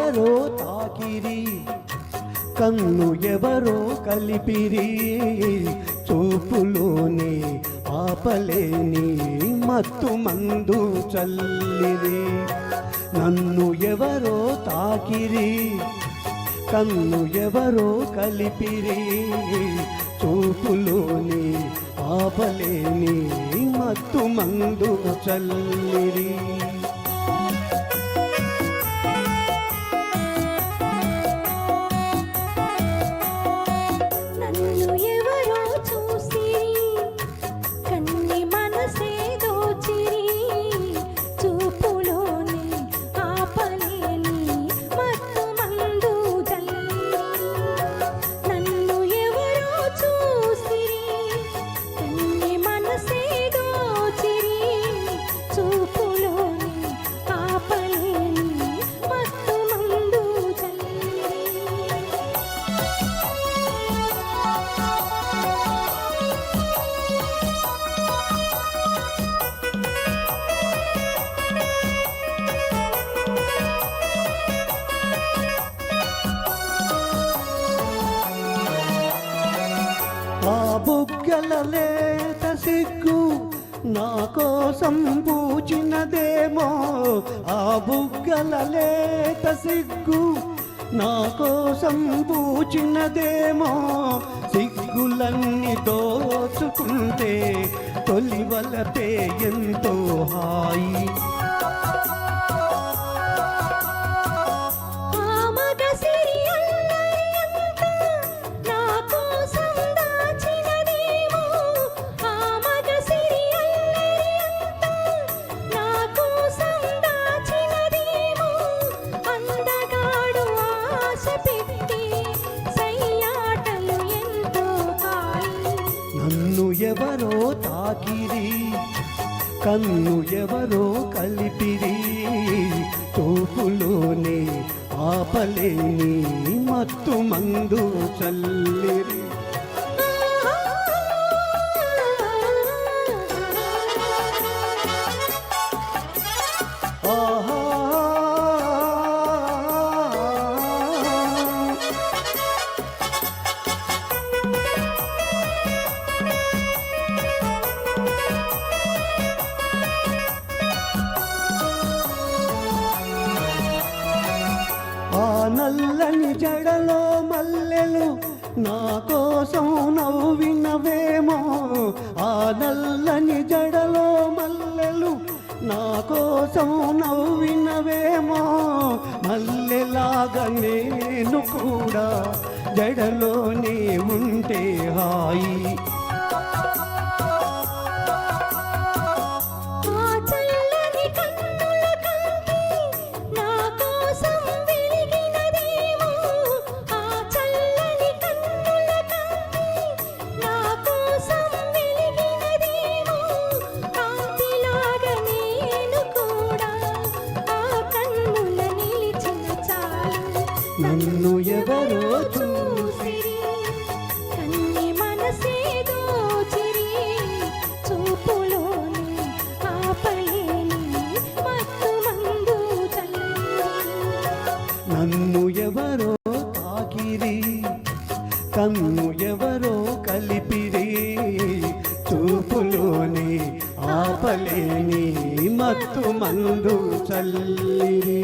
ఎవరో తాకిరి, కన్ను ఎవరో కలిపిరి, చూపులోని ఆపలేని మత్తు మందు చల్లిరి. నన్ను ఎవరో తాకిరి, కన్ను ఎవరో కలిపిరి, చూపులోని ఆపలేని మత్తు మందు చల్లిరి. ఆ బుగ్గల లేత సిగ్గు నా కోసం పూచినదేమో, ఆ బుగ్గల లేత సిగ్గు నా కోసం పూచినదేమో. సిగ్గులన్నీ దోచుకుంటే తొలివలతే ఎంతో హాయి. నన్ను ఎవరో తాకిరి, కన్ను ఎవరో కలిపిరి, చూపులోనే ఆపలేని మత్తు మందు చల్లిరి. ఆ నల్లని జడలో మల్లెలు నా కోసం నవ్వినవేమో, ఆ నల్లని జడలో మల్లెలు నా కోసం నవ్వినవేమో. మల్లెలాగా నేను కూడా జడలోనే ఉంటే హాయి. నన్ను ఎవరో చూసిరి, కన్ని మనసే దోచిరి, చూపులోని ఆపలేని మత్తు మందు చల్లిరి. నన్ను ఎవరో తాకిరి, కన్ను ఎవరో కలిపిరి, చూపులోని ఆపలేని మత్తు మందు చల్లిరి.